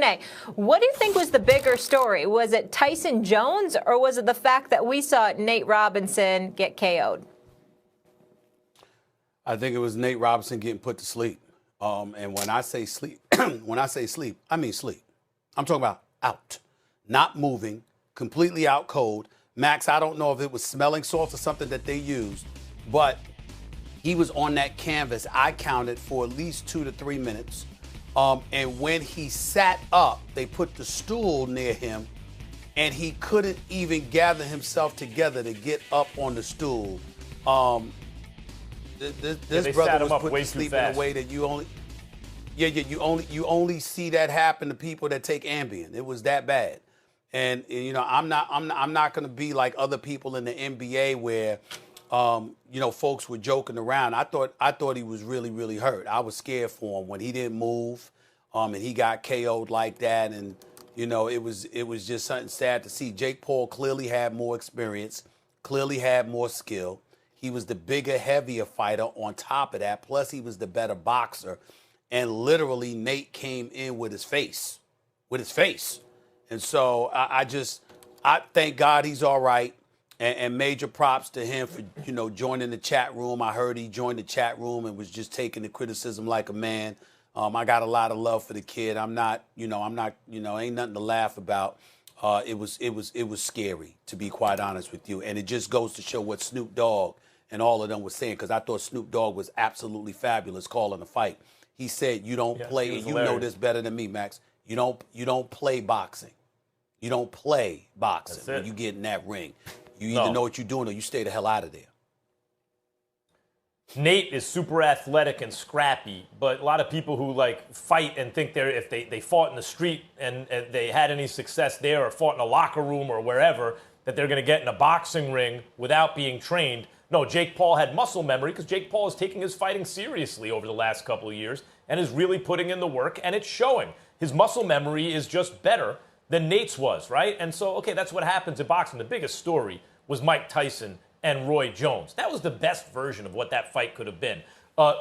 A., what do you think was the bigger story? Was it Tyson Jones, or was it the fact that we saw Nate Robinson get KO'd? I think it was Nate Robinson getting put to sleep. And when I say sleep, I mean sleep. I'm talking about out, not moving, completely out cold. Max, I don't know if it was smelling salts or something that they used, but he was on that canvas, I counted, for at least 2 to 3 minutes. And when he sat up, they put the stool near him, and he couldn't even gather himself together to get up on the stool. This brother was put to sleep in a way that you only see that happen to people that take Ambien. It was that bad. And you know, I'm not going to be like other people in the NBA where you know, folks were joking around. I thought he was really, really hurt. I was scared for him when he didn't move, and he got KO'd like that. And you know, it was just something sad to see. Jake Paul clearly had more experience, clearly had more skill. He was the bigger, heavier fighter on top of that. Plus, he was the better boxer. And literally, Nate came in with his face. And so I thank God he's all right. And major props to him for, you know, joining the chat room. I heard he joined the chat room and was just taking the criticism like a man. I got a lot of love for the kid. I'm not, ain't nothing to laugh about. It was scary, to be quite honest with you. And it just goes to show what Snoop Dogg and all of them were saying, because I thought Snoop Dogg was absolutely fabulous calling the fight. He said, you don't play, and you know this better than me, Max. You don't play boxing. You don't play boxing when you get in that ring. You either know what you're doing or you stay the hell out of there. Nate is super athletic and scrappy, but a lot of people who like fight and think if they fought in the street and they had any success there, or fought in a locker room or wherever, that they're going to get in a boxing ring without being trained. No, Jake Paul had muscle memory because Jake Paul is taking his fighting seriously over the last couple of years and is really putting in the work, and it's showing. His muscle memory is just better than Nate's was, right? And so, okay, that's what happens in boxing. The biggest story was Mike Tyson and Roy Jones. That was the best version of what that fight could have been.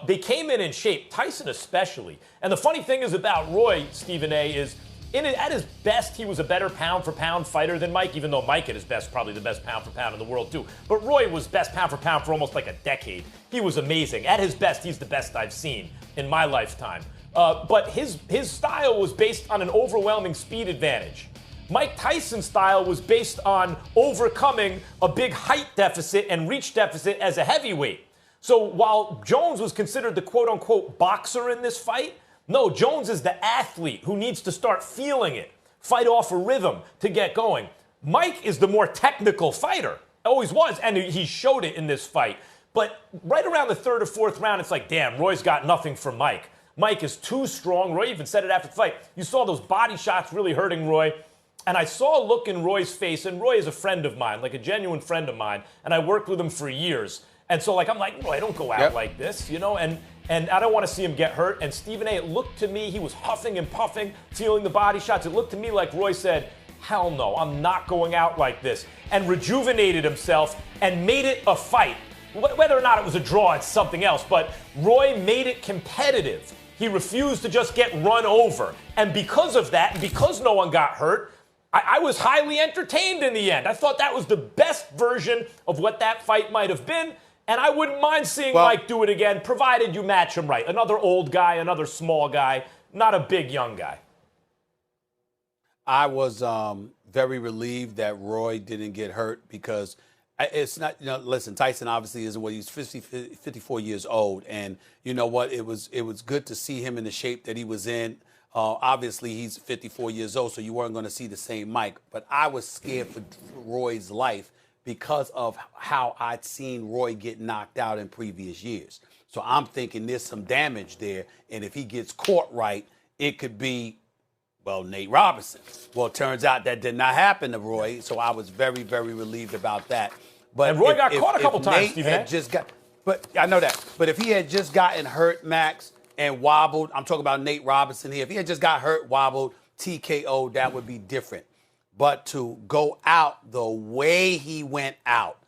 They came in shape, Tyson especially. And the funny thing is about Roy, Stephen A., is at his best, he was a better pound-for-pound fighter than Mike, even though Mike at his best, probably the best pound-for-pound in the world too. But Roy was best pound-for-pound for almost like a decade. He was amazing. At his best, he's the best I've seen in my lifetime. But his style was based on an overwhelming speed advantage. Mike Tyson's style was based on overcoming a big height deficit and reach deficit as a heavyweight. So while Jones was considered the quote-unquote boxer in this fight, no, Jones is the athlete who needs to start feeling it, fight off a rhythm to get going. Mike is the more technical fighter, always was, and he showed it in this fight. But right around the third or fourth round, it's like, damn, Roy's got nothing for Mike. Mike is too strong. Roy even said it after the fight. You saw those body shots really hurting Roy. And I saw a look in Roy's face, and Roy is a friend of mine, like a genuine friend of mine, and I worked with him for years. And so, I'm like, Roy, don't go out like this, you know? And I don't want to see him get hurt. And Stephen A., it looked to me, he was huffing and puffing, feeling the body shots. It looked to me like Roy said, hell no, I'm not going out like this. And rejuvenated himself and made it a fight. Whether or not it was a draw, it's something else. But Roy made it competitive. He refused to just get run over. And because of that, because no one got hurt, I was highly entertained in the end. I thought that was the best version of what that fight might have been. And I wouldn't mind seeing Mike do it again, provided you match him right. Another old guy, another small guy, not a big young guy. I was very relieved that Roy didn't get hurt, because it's not, listen, Tyson obviously isn't what he's 54 years old. And you know what? It was good to see him in the shape that he was in. Obviously, he's 54 years old, so you weren't going to see the same Mike. But I was scared for Roy's life because of how I'd seen Roy get knocked out in previous years. So I'm thinking there's some damage there. And if he gets caught right, it could be, Nate Robinson. Well, it turns out that did not happen to Roy. So I was very, very relieved about that. But and Roy got caught a couple times, Stephen. But I know that. But if he had just gotten hurt, Max, and wobbled, I'm talking about Nate Robinson here. If he had just got hurt, wobbled, TKO, that would be different. But to go out the way he went out,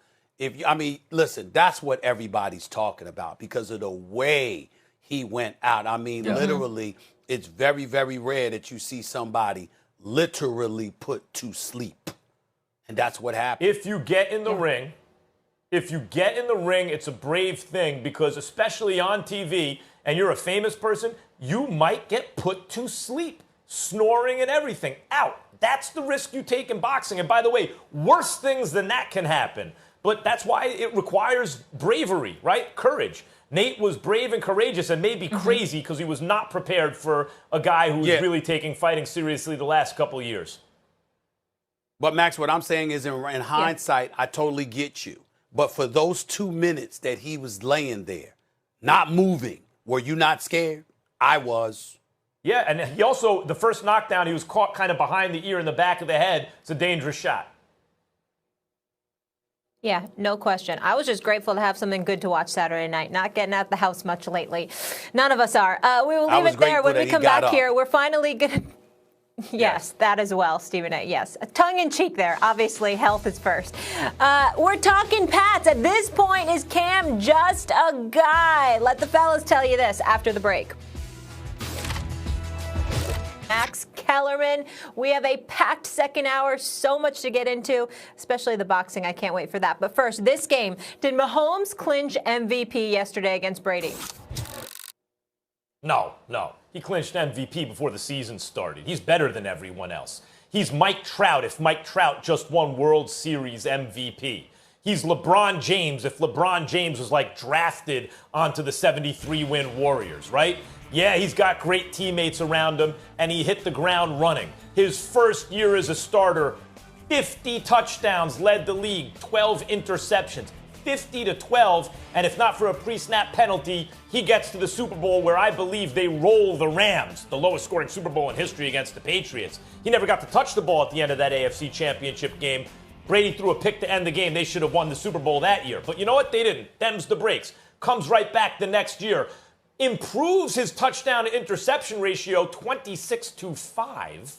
listen, that's what everybody's talking about because of the way he went out. Literally, it's very, very rare that you see somebody literally put to sleep. And that's what happened. If you get in the ring, it's a brave thing because especially on TV and you're a famous person, you might get put to sleep, snoring and everything, out. That's the risk you take in boxing. And by the way, worse things than that can happen. But that's why it requires bravery, right? Courage. Nate was brave and courageous and maybe crazy because he was not prepared for a guy who was really taking fighting seriously the last couple of years. But, Max, what I'm saying is in hindsight, I totally get you. But for those 2 minutes that he was laying there, not moving, were you not scared? I was. Yeah, and he also, the first knockdown, he was caught kind of behind the ear in the back of the head. It's a dangerous shot. Yeah, no question. I was just grateful to have something good to watch Saturday night. Not getting out of the house much lately. None of us are. We will leave it there. When we come back here, we're finally going to... Yes, that as well, Stephen A. Yes. Tongue in cheek there. Obviously, health is first. We're talking Pats. At this point, is Cam just a guy? Let the fellas tell you this after the break. Max Kellerman. We have a packed second hour. So much to get into, especially the boxing. I can't wait for that. But first, this game. Did Mahomes clinch MVP yesterday against Brady? No. He clinched MVP before the season started. He's better than everyone else. He's Mike Trout if Mike Trout just won World Series MVP. He's LeBron James if LeBron James was like drafted onto the 73-win Warriors, right? Yeah, he's got great teammates around him, and he hit the ground running. His first year as a starter, 50 touchdowns, led the league, 12 interceptions. 50-12, and if not for a pre-snap penalty, he gets to the Super Bowl where I believe they roll the Rams, the lowest scoring Super Bowl in history against the Patriots. He never got to touch the ball at the end of that AFC Championship game. Brady threw a pick to end the game. They should have won the Super Bowl that year. But you know what? They didn't. Them's the breaks. Comes right back the next year. Improves his touchdown to interception ratio 26-5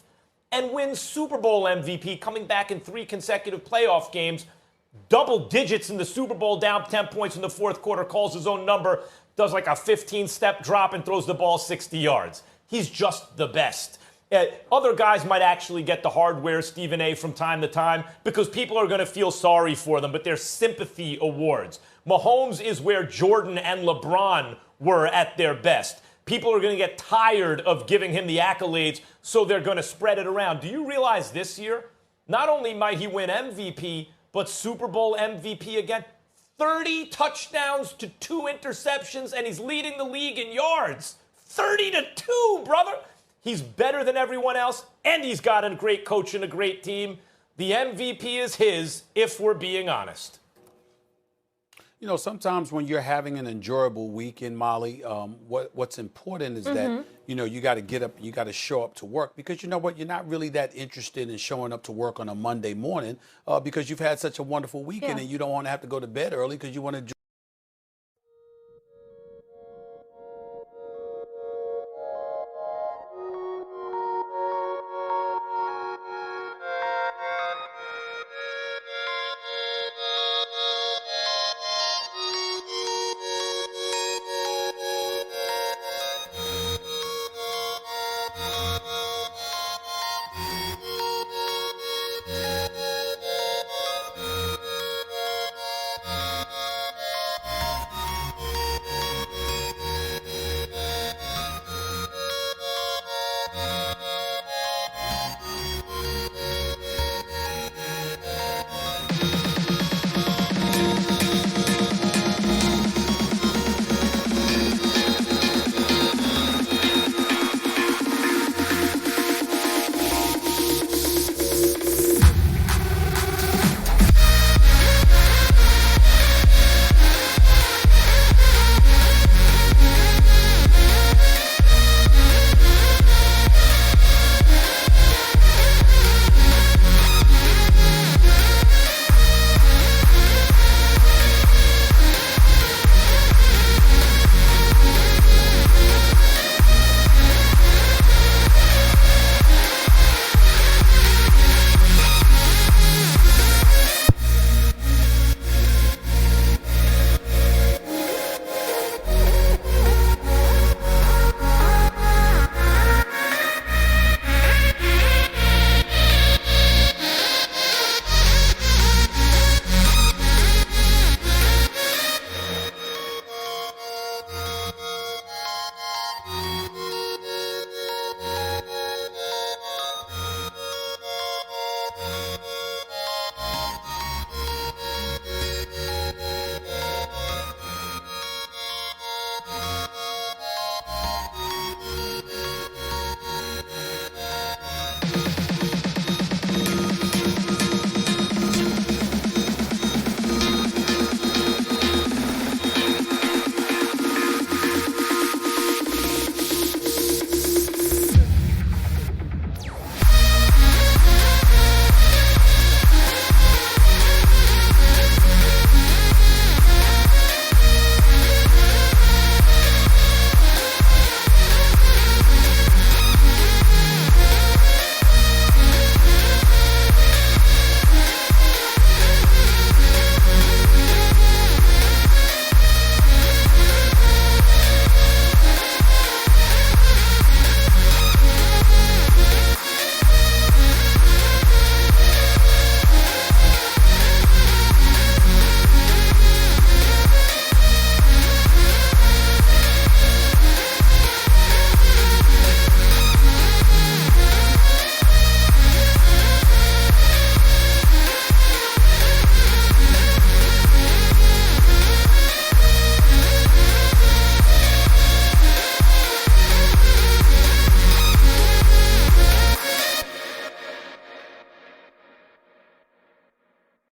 and wins Super Bowl MVP, coming back in 3 consecutive playoff games. Double digits in the Super Bowl, down 10 points in the fourth quarter, calls his own number, does like a 15-step drop and throws the ball 60 yards. He's just the best. Other guys might actually get the hardware, Stephen A., from time to time because people are going to feel sorry for them, but they're sympathy awards. Mahomes is where Jordan and LeBron were at their best. People are going to get tired of giving him the accolades, so they're going to spread it around. Do you realize this year, not only might he win MVP, but Super Bowl MVP again? 30 touchdowns to 2 interceptions, and he's leading the league in yards. 30-2, brother. He's better than everyone else, and he's got a great coach and a great team. The MVP is his, if we're being honest. You know, sometimes when you're having an enjoyable weekend, Molly, what's important is that, you know, you got to get up, you got to show up to work because you know what? You're not really that interested in showing up to work on a Monday morning because you've had such a wonderful weekend and you don't want to have to go to bed early because you want to